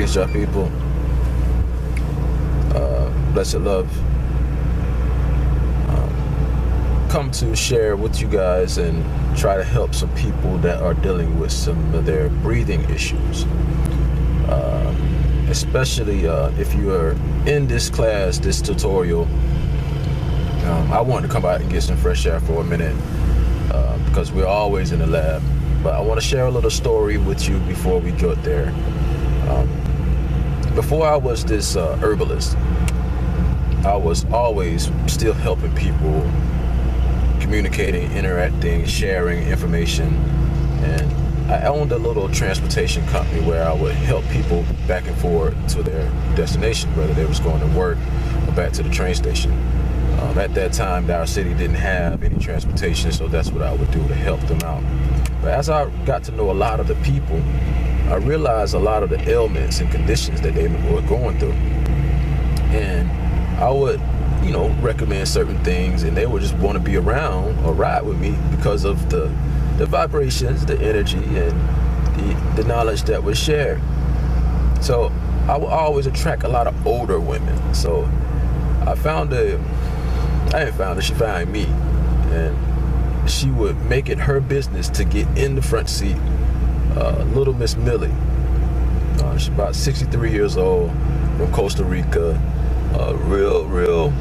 Greetings, y'all people. Blessed love. Come to share with you guys and try to help some people that are dealing with some of their breathing issues. Especially if you are in this class, this tutorial. I wanted to come out and get some fresh air for a minute because we're always in the lab. But I want to share a little story with you before we get there. Before I was this herbalist, I was always still helping people, communicating, interacting, sharing information. And I owned a little transportation company where I would help people back and forth to their destination, whether they was going to work or back to the train station. At that time, Dow City didn't have any transportation, so that's what I would do to help them out. But as I got to know a lot of the people, I realized a lot of the ailments and conditions that they were going through. And I would, recommend certain things, and they would just want to be around or ride with me because of the vibrations, the energy, and the knowledge that was shared. So I would always attract a lot of older women. So I found she found me, and she would make it her business to get in the front seat. Little Miss Millie, she's about 63 years old, from Costa Rica. Real,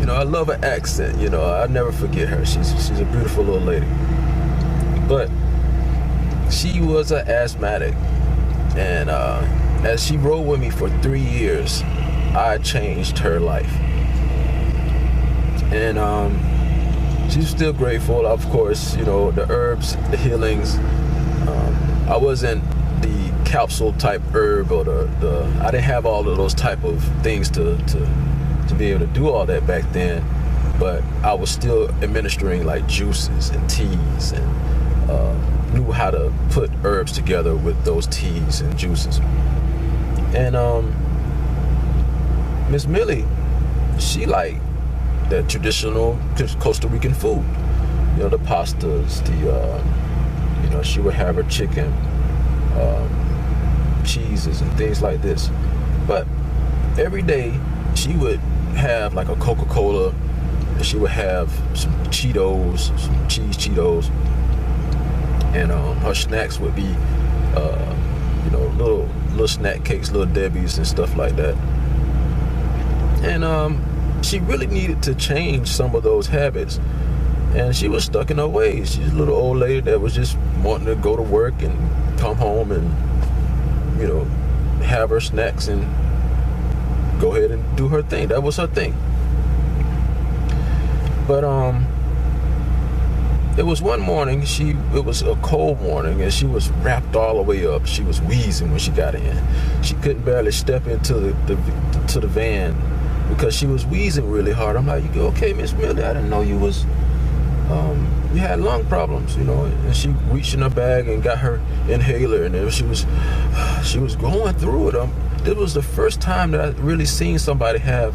I love her accent. I'll never forget her. She's a beautiful little lady. But she was an asthmatic, and as she rode with me for 3 years, I changed her life. And she's still grateful, of course. The herbs, the healings. I wasn't the capsule type herb or I didn't have all of those type of things to be able to do all that back then, but I was still administering like juices and teas, and knew how to put herbs together with those teas and juices. And Miss Millie, she liked that traditional Costa Rican food, the pastas, she would have her chicken, cheeses and things like this. But every day she would have like a Coca-Cola, and she would have some Cheetos, some cheese Cheetos, and her snacks would be little snack cakes, little Debbie's and stuff like that. And she really needed to change some of those habits, and she was stuck in her ways. She's a little old lady that was just wanting to go to work and come home and have her snacks and go ahead and do her thing. That was her thing. But it was one morning, it was a cold morning, and she was wrapped all the way up. She was wheezing when she got in. She couldn't barely step into the van because she was wheezing really hard. I'm like, "You okay, Miss Millie? I didn't know you was you had lung problems, And she reached in her bag and got her inhaler, and then she was going through it. This was the first time that I really seen somebody have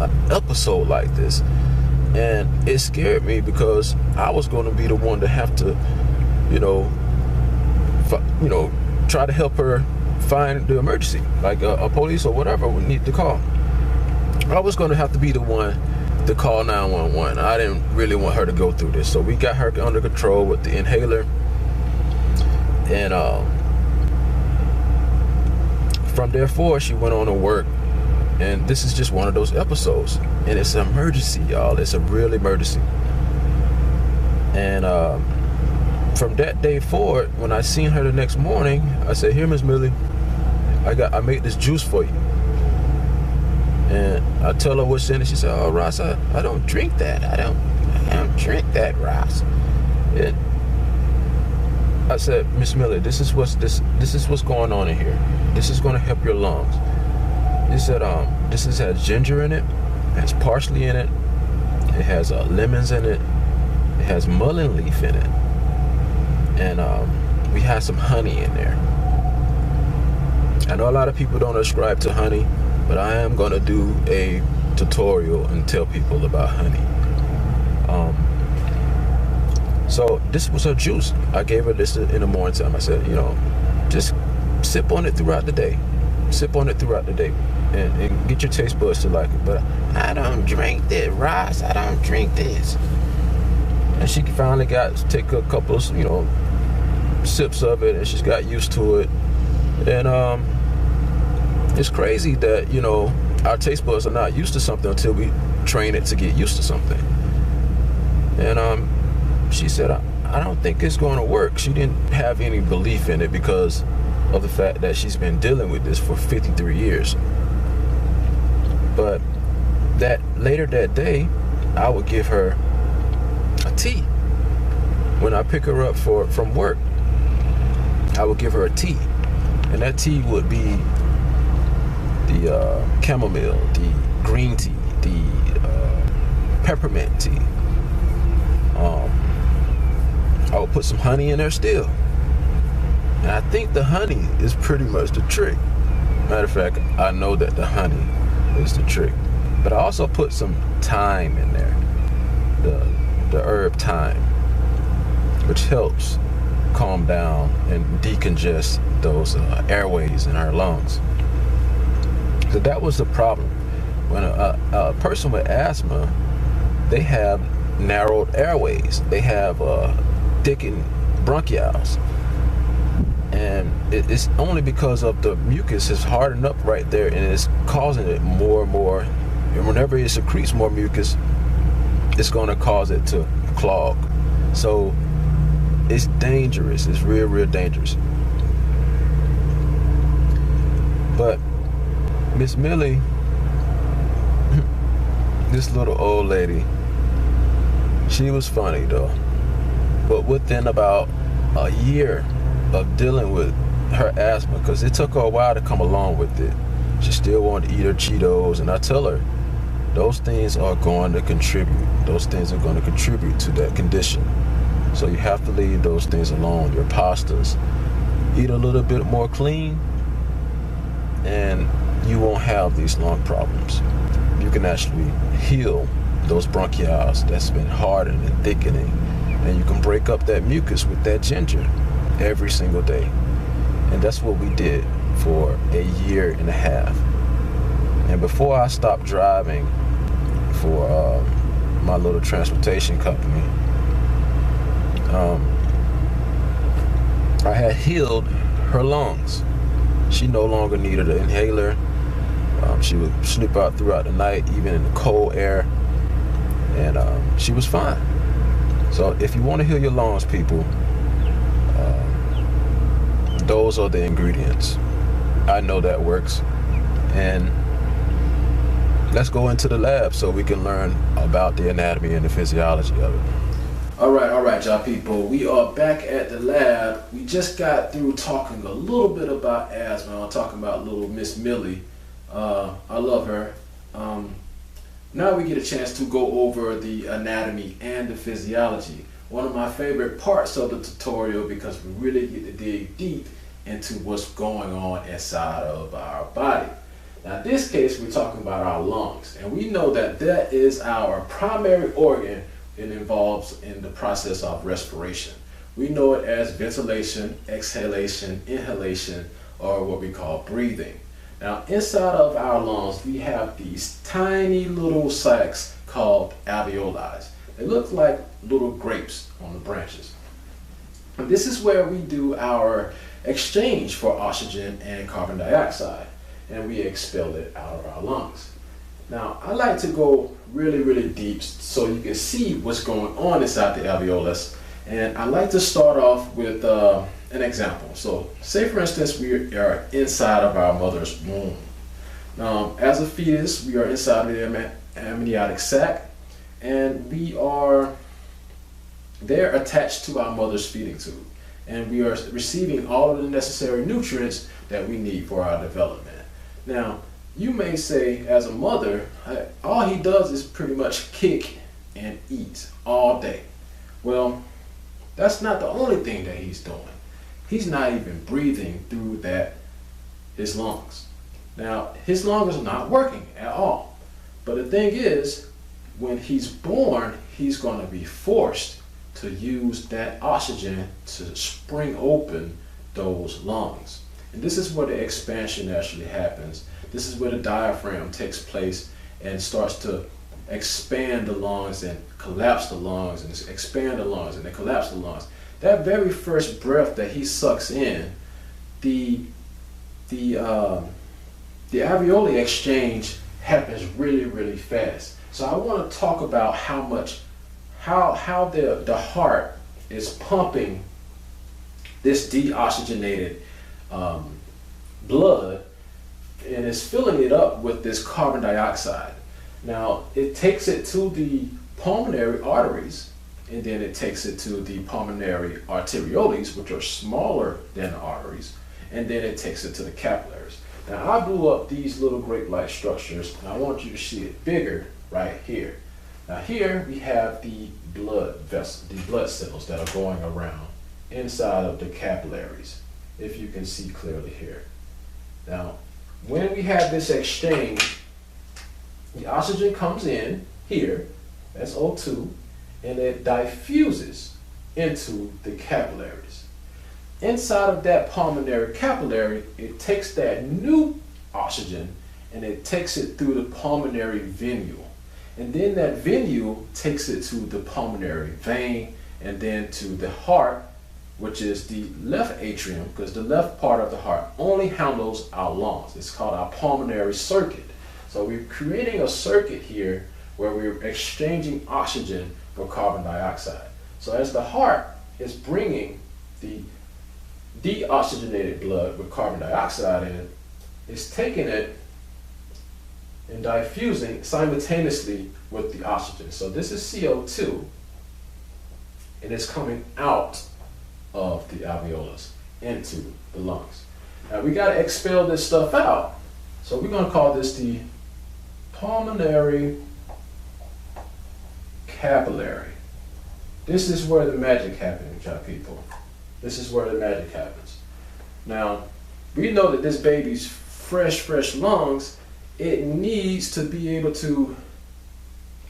an episode like this, and it scared me because I was going to be the one to have to, try to help her find the emergency, like a police or whatever we need to call. I was going to have to be the one to call 911. I didn't really want her to go through this, so we got her under control with the inhaler. And from there forward, she went on to work, and this is just one of those episodes, and it's an emergency, y'all. It's a real emergency. And from that day forward, when I seen her the next morning, I said, "Here, Miss Millie, I made this juice for you." And I tell her what's in it. She said, "Oh, Ross, I don't drink that. I don't drink that, Ross." And I said, "Miss Millie, this is what's going on in here. This is going to help your lungs." He said, "This has ginger in it. It has parsley in it. It has lemons in it. It has mullein leaf in it, and we have some honey in there." I know a lot of people don't ascribe to honey, but I am going to do a tutorial and tell people about honey. So this was her juice. I gave her this in the morning time. I said, just sip on it throughout the day. Sip on it throughout the day and get your taste buds to like it. But I don't drink this, Ross. I don't drink this. And she finally got to take a couple of, sips of it, and she's got used to it. And it's crazy that, our taste buds are not used to something until we train it to get used to something. And she said, I don't think it's going to work. She didn't have any belief in it because of the fact that she's been dealing with this for 53 years. But later that day, I would give her a tea. When I pick her up from work, I would give her a tea. And that tea would be the chamomile, the green tea, the peppermint tea. I would put some honey in there still. And I think the honey is pretty much the trick. Matter of fact, I know that the honey is the trick. But I also put some thyme in there, the herb thyme, which helps calm down and decongest those airways in our lungs. So that was the problem. When a person with asthma, they have narrowed airways. They have thickened bronchioles. And it's only because of the mucus is hardened up right there, and it's causing it more and more. And whenever it secretes more mucus, it's going to cause it to clog. So it's dangerous. It's real, real dangerous. But Miss Millie, this little old lady, she was funny though. But within about a year of dealing with her asthma, because it took her a while to come along with it, she still wanted to eat her Cheetos, and I tell her those things are going to contribute. Those things are going to contribute to that condition. So you have to leave those things alone. Your pastas, eat a little bit more clean, and you won't have these lung problems. You can actually heal those bronchioles that's been hardening and thickening, and you can break up that mucus with that ginger every single day. And that's what we did for a year and a half. And before I stopped driving for my little transportation company, I had healed her lungs. She no longer needed an inhaler. She would sleep out throughout the night, even in the cold air, and she was fine. So if you want to heal your lungs, people, those are the ingredients. I know that works. And let's go into the lab so we can learn about the anatomy and the physiology of it. All right, y'all people. We are back at the lab. We just got through talking a little bit about asthma. I'm talking about little Miss Millie. I love her. Now we get a chance to go over the anatomy and the physiology. One of my favorite parts of the tutorial, because we really get to dig deep into what's going on inside of our body. Now in this case, we're talking about our lungs, and we know that that is our primary organ. It involves in the process of respiration. We know it as ventilation, exhalation, inhalation, or what we call breathing. Now inside of our lungs, we have these tiny little sacs called alveoli. They look like little grapes on the branches. And this is where we do our exchange for oxygen and carbon dioxide, and we expel it out of our lungs. Now, I like to go really, really deep so you can see what's going on inside the alveolus, and I like to start off with an example. So, say for instance, we are inside of our mother's womb. Now, as a fetus, we are inside of the amniotic sac, and we are there attached to our mother's feeding tube, and we are receiving all of the necessary nutrients that we need for our development. Now, you may say, as a mother, all he does is pretty much kick and eat all day. Well, that's not the only thing that he's doing. He's not even breathing through his lungs. Now, his lungs are not working at all. But the thing is, when he's born, he's going to be forced to use that oxygen to spring open those lungs. And this is where the expansion actually happens. This is where the diaphragm takes place and starts to expand the lungs and collapse the lungs and expand the lungs and then collapse the lungs. That very first breath that he sucks in, the alveoli exchange happens really, really fast. So I want to talk about how the heart is pumping this deoxygenated blood and is filling it up with this carbon dioxide. Now it takes it to the pulmonary arteries, and then it takes it to the pulmonary arterioles, which are smaller than the arteries, and then it takes it to the capillaries. Now I blew up these little grape-like structures, and I want you to see it bigger right here. Now here we have the blood vessels, the blood cells that are going around inside of the capillaries, if you can see clearly here. Now when we have this exchange, the oxygen comes in here, that's O2, and it diffuses into the capillaries. Inside of that pulmonary capillary, it takes that new oxygen and it takes it through the pulmonary venule. And then that venule takes it to the pulmonary vein and then to the heart, which is the left atrium, because the left part of the heart only handles our lungs. It's called our pulmonary circuit. So we're creating a circuit here where we're exchanging oxygen for carbon dioxide. So as the heart is bringing the deoxygenated blood with carbon dioxide in it, it's taking it and diffusing simultaneously with the oxygen. So this is CO2, and it's coming out of the alveolus into the lungs. Now we got to expel this stuff out. So we're going to call this the pulmonary capillary. This is where the magic happens, young people. This is where the magic happens. Now, we know that this baby's fresh lungs, it needs to be able to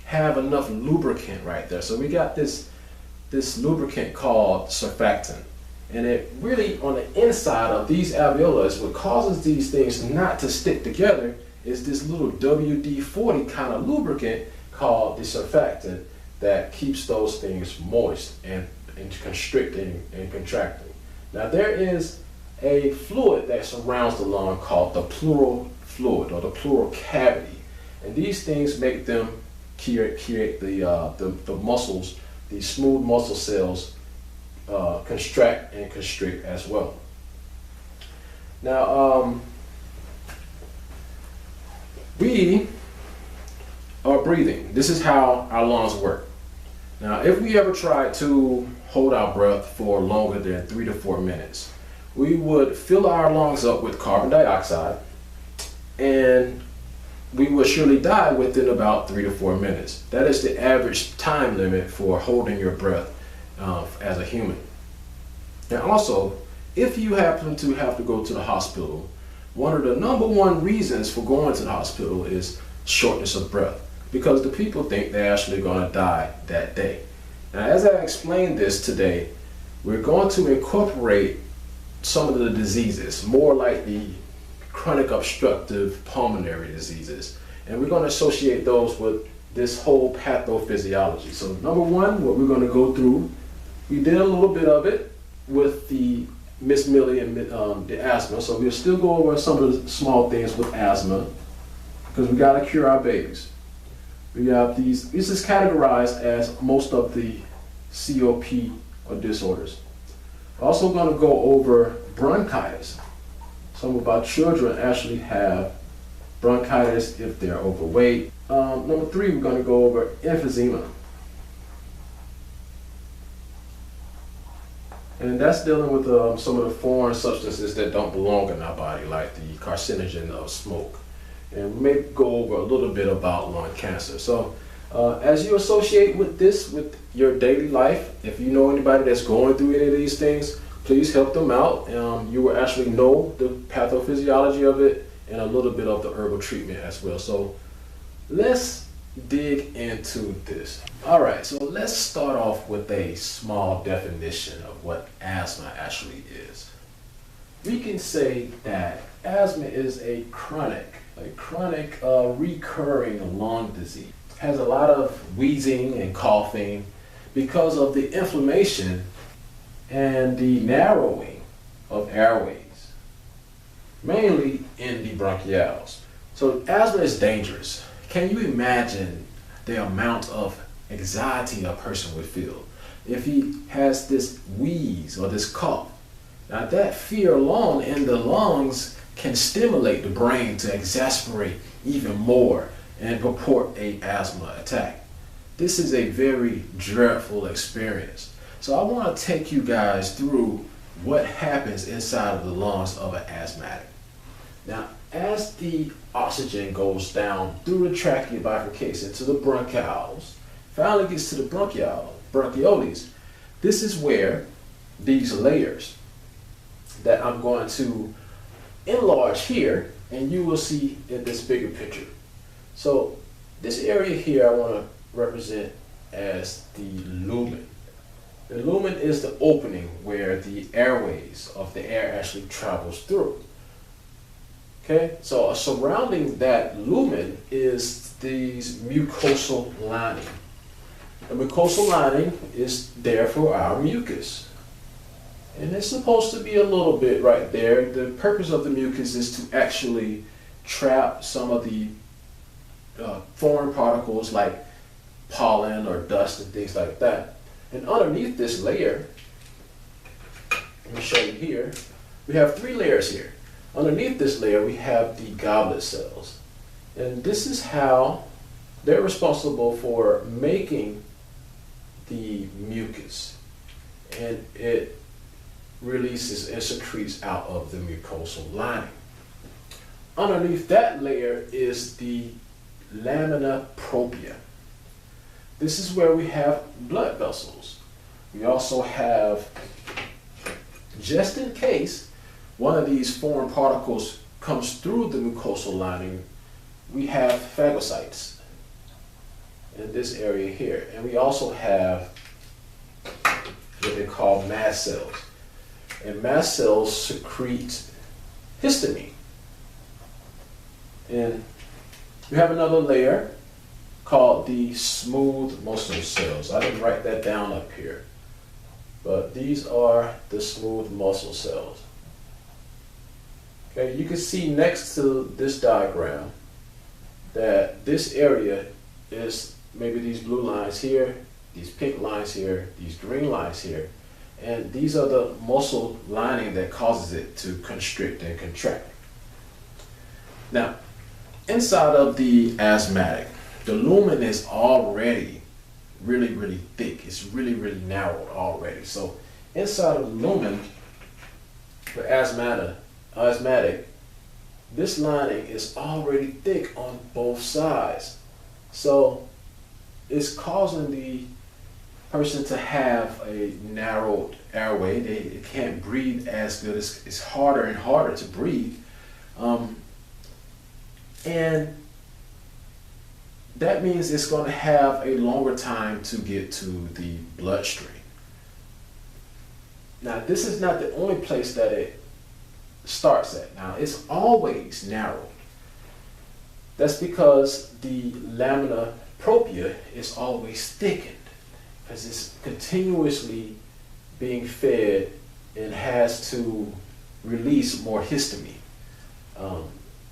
have enough lubricant right there. So we got this lubricant called surfactant. And it really, on the inside of these alveolus, what causes these things not to stick together is this little WD-40 kind of lubricant called the surfactant that keeps those things moist and constricting and contracting. Now there is a fluid that surrounds the lung called the pleural fluid or the pleural cavity. And these things make them create the muscles, the smooth muscle cells contract and constrict as well. Now, we are breathing. This is how our lungs work. Now, if we ever tried to hold our breath for longer than 3 to 4 minutes, we would fill our lungs up with carbon dioxide, and we would surely die within about 3 to 4 minutes. That is the average time limit for holding your breath as a human. And also, if you happen to have to go to the hospital, one of the number one reasons for going to the hospital is shortness of breath, because the people think they're actually going to die that day. Now, as I explained this today, we're going to incorporate some of the diseases, more like the chronic obstructive pulmonary diseases, and we're going to associate those with this whole pathophysiology. So number one, what we're going to go through, we did a little bit of it with the Miss Millie and the asthma, so we'll still go over some of the small things with asthma, because we got to cure our babies. We have these, this is categorized as most of the COP or disorders. We're also going to go over bronchitis. Some of our children actually have bronchitis if they're overweight. Number three, we're going to go over emphysema. And that's dealing with some of the foreign substances that don't belong in our body, like the carcinogen of smoke. And we may go over a little bit about lung cancer. So as you associate with this with your daily life, if you know anybody that's going through any of these things, please help them out. You will actually know the pathophysiology of it and a little bit of the herbal treatment as well. So let's dig into this. All right, so let's start off with a small definition of what asthma actually is. we can say that asthma is a chronic recurring lung disease. Has a lot of wheezing and coughing because of the inflammation and the narrowing of airways, mainly in the bronchioles. So asthma is dangerous. Can you imagine the amount of anxiety a person would feel if he has this wheeze or this cough? Now that fear alone in the lungs can stimulate the brain to exasperate even more and purport an asthma attack. This is a very dreadful experience. So I want to take you guys through what happens inside of the lungs of an asthmatic. Now, as the oxygen goes down through the trachea, bifurcates into the bronchioles, finally gets to the bronchioles, this is where these layers that I'm going to enlarge here, and you will see in this bigger picture. So this area here I want to represent as the lumen. The lumen is the opening where the airways of the air actually travels through. Okay, so surrounding that lumen is these mucosal lining. The mucosal lining is there for our mucus. And it's supposed to be a little bit right there. The purpose of the mucus is to actually trap some of the foreign particles like pollen or dust and things like that. And underneath this layer, let me show you here, we have 3 layers here. Underneath this layer, we have the goblet cells. And this is how they're responsible for making the mucus. And it releases and secretes out of the mucosal lining. Underneath that layer is the lamina propria. This is where we have blood vessels. We also have, just in case one of these foreign particles comes through the mucosal lining, we have phagocytes in this area here. And we also have what they call mast cells. And mast cells secrete histamine. And we have another layer called the smooth muscle cells. I didn't write that down up here, but these are the smooth muscle cells. Okay, you can see next to this diagram that this area is maybe these blue lines here, these pink lines here, these green lines here, and these are the muscle lining that causes it to constrict and contract. Now, inside of the asthmatic, the lumen is already really thick. It's really narrow already. So inside of the lumen, for asthmatic, this lining is already thick on both sides. So it's causing the person to have a narrowed airway. They can't breathe as good. It's harder and harder to breathe. And that means it's going to have a longer time to get to the bloodstream. Now, this is not the only place that it starts at. Now, it's always narrow. That's because the lamina propria is always thickened, because it's continuously being fed and has to release more histamine.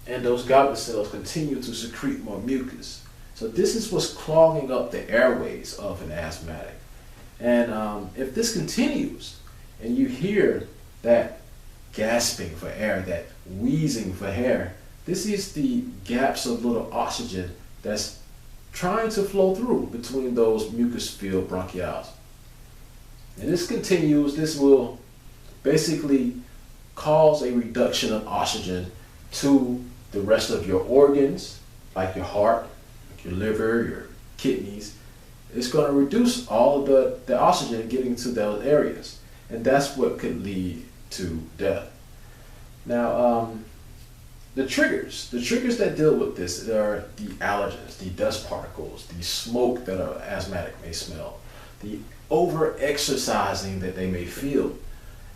And those goblet cells continue to secrete more mucus. So this is what's clogging up the airways of an asthmatic. And if this continues and you hear that gasping for air, that wheezing for air, this is the gaps of little oxygen that's trying to flow through between those mucus-filled bronchioles. And this continues, this will basically cause a reduction of oxygen to the rest of your organs, like your heart, like your liver, your kidneys. It's going to reduce all of the oxygen getting to those areas. And that's what could lead to death. Now, the triggers that deal with this are the allergens, the dust particles, the smoke that an asthmatic may smell, the over-exercising that they may feel,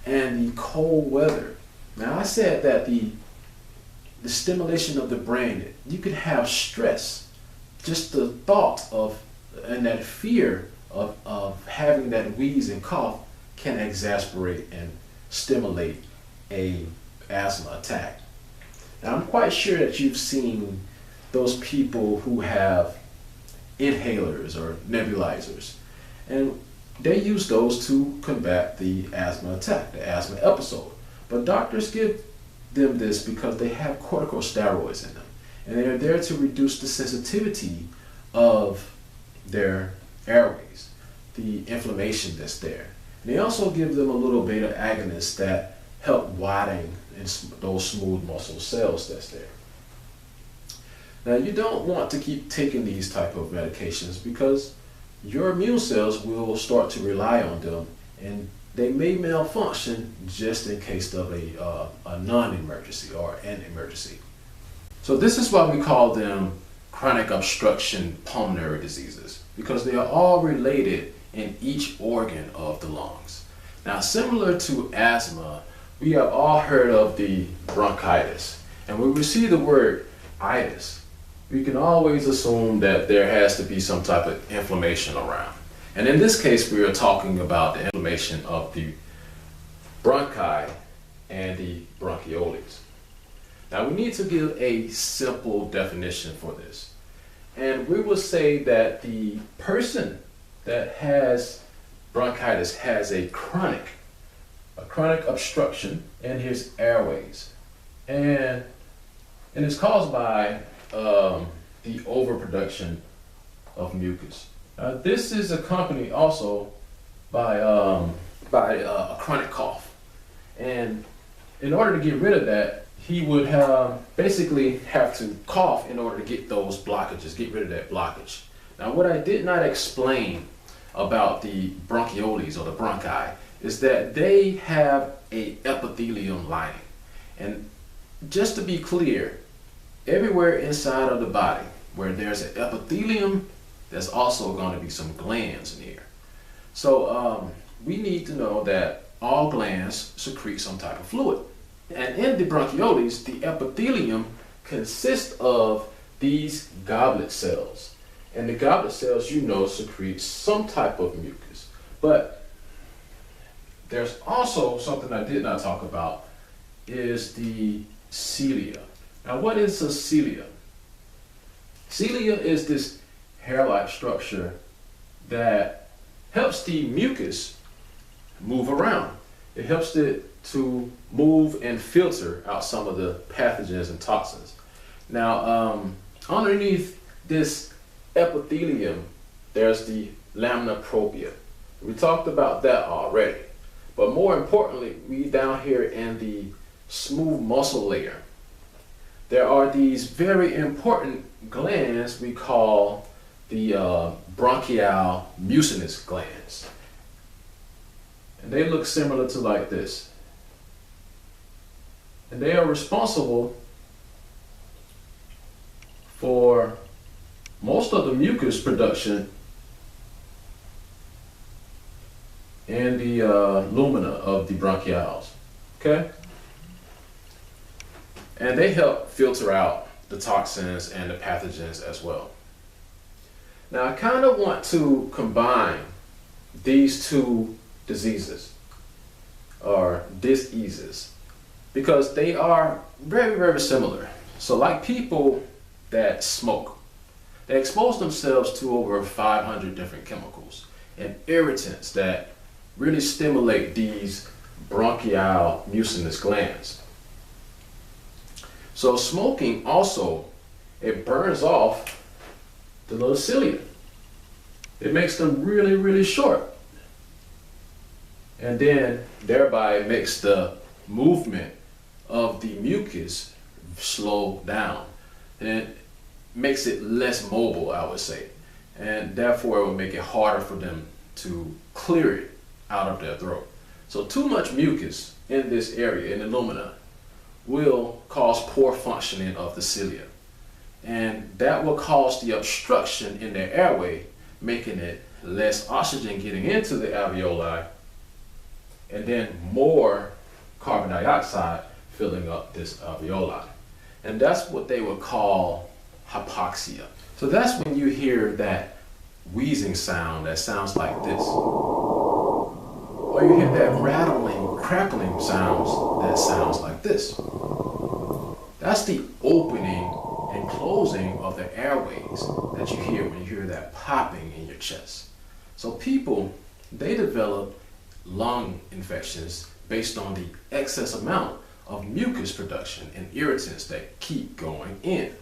and the cold weather. Now I said that the stimulation of the brain, you could have stress, just the thought of and that fear of having that wheeze and cough can exasperate and stimulate a asthma attack. Now I'm quite sure that you've seen those people who have inhalers or nebulizers, and they use those to combat the asthma attack, the asthma episode. But doctors give them this because they have corticosteroids in them, and they are there to reduce the sensitivity of their airways, the inflammation that's there. And they also give them a little beta agonists that help widen those smooth muscle cells that's there. Now you don't want to keep taking these type of medications because your immune cells will start to rely on them, and they may malfunction just in case of a non-emergency or an emergency. So this is why we call them chronic obstruction pulmonary diseases, because they are all related in each organ of the lungs. Now, similar to asthma, we have all heard of the bronchitis, and when we see the word itis, we can always assume that there has to be some type of inflammation around. And in this case, we are talking about the inflammation of the bronchi and the bronchioles. Now, we need to give a simple definition for this. And we will say that the person that has bronchitis has a chronic obstruction in his airways. And it's caused by the overproduction of mucus. This is accompanied also by a chronic cough. And in order to get rid of that, he would basically have to cough in order to get those blockages, get rid of that blockage. Now, what I did not explain about the bronchioles or the bronchi is that they have a epithelium lining. And just to be clear, everywhere inside of the body where there's an epithelium, there's also going to be some glands in here. So we need to know that all glands secrete some type of fluid. And in the bronchioles, the epithelium consists of these goblet cells. And the goblet cells, secrete some type of mucus. But there's also something I did not talk about, is the cilia. Now, what is a cilia? Cilia is this hair-like structure that helps the mucus move around. It helps it to move and filter out some of the pathogens and toxins. Now, underneath this epithelium, there's the lamina propria. We talked about that already. But more importantly, we down here in the smooth muscle layer, there are these very important glands we call the bronchial mucinous glands. And they look similar to like this. And they are responsible for most of the mucus production in the lumina of the bronchioles. Okay? And they help filter out the toxins and the pathogens as well. Now, I kind of want to combine these two diseases or diseases because they are very, very similar. So like people that smoke, they expose themselves to over 500 different chemicals and irritants that really stimulate these bronchial mucinous glands. So smoking also, it burns off the little cilia. It makes them really, really short. And then thereby it makes the movement of the mucus slow down. And it makes it less mobile, I would say. And therefore it will make it harder for them to clear it out of their throat. So too much mucus in this area, in the lumina, will cause poor functioning of the cilia. And that will cause the obstruction in their airway, making it less oxygen getting into the alveoli, and then more carbon dioxide filling up this alveoli. And that's what they would call hypoxia. So that's when you hear that wheezing sound that sounds like this. Or you hear that rattling, crackling sounds that sounds like this. That's the opening and closing of the airways that you hear when you hear that popping in your chest. So people, they develop lung infections based on the excess amount of mucus production and irritants that keep going in.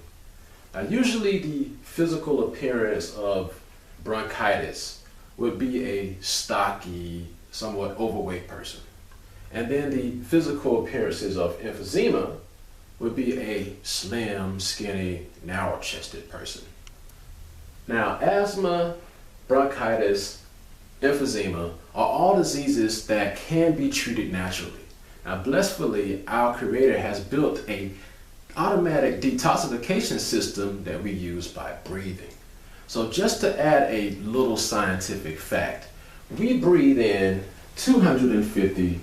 Now, usually the physical appearance of bronchitis would be a stocky, somewhat overweight person. And then the physical appearances of emphysema would be a slim, skinny, narrow-chested person. Now, asthma, bronchitis, emphysema are all diseases that can be treated naturally. Now, blissfully, our Creator has built an automatic detoxification system that we use by breathing. So just to add a little scientific fact, we breathe in 250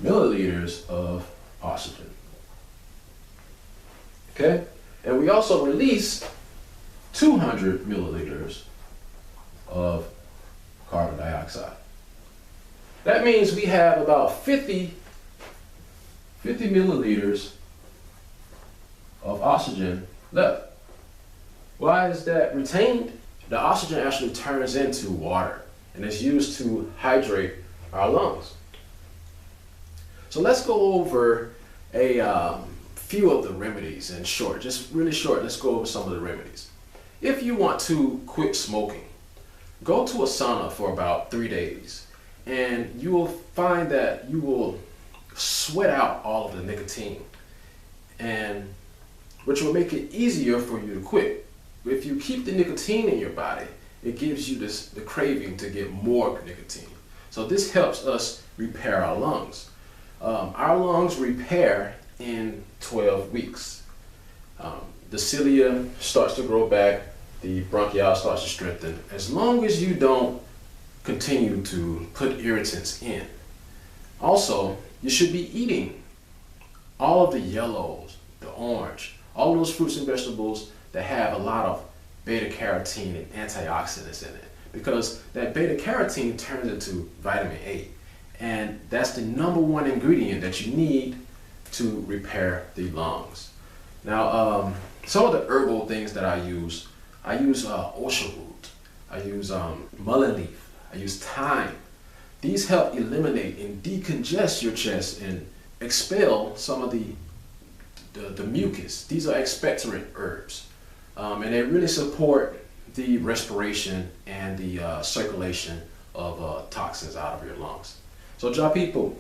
milliliters of oxygen. Okay? And we also release 200 milliliters of carbon dioxide. That means we have about 50 milliliters of oxygen left. Why is that retained? The oxygen actually turns into water and is used to hydrate our lungs. So let's go over a few of the remedies in short, just really short. Let's go over some of the remedies. If you want to quit smoking, go to a sauna for about 3 days and you will find that you will sweat out all of the nicotine, and which will make it easier for you to quit. If you keep the nicotine in your body, it gives you the craving to get more nicotine. So this helps us repair our lungs. Our lungs repair in 12 weeks. The cilia starts to grow back, the bronchiole starts to strengthen, as long as you don't continue to put irritants in. Also, you should be eating all of the yellows, the orange, all those fruits and vegetables that have a lot of beta carotene and antioxidants in it, because that beta carotene turns into vitamin A, and that's the #1 ingredient that you need to repair the lungs. Now, some of the herbal things that I use osha root, I use mullein leaf, I use thyme. These help eliminate and decongest your chest and expel some of the mucus. These are expectorant herbs, and they really support the respiration and the circulation of toxins out of your lungs. So, Jah people,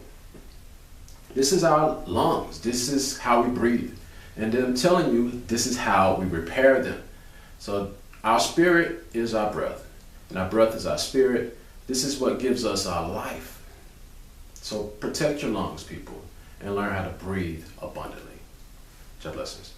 this is our lungs. This is how we breathe. And I'm telling you, this is how we repair them. So our spirit is our breath, and our breath is our spirit. This is what gives us our life. So protect your lungs, people, and learn how to breathe abundantly. God blessings.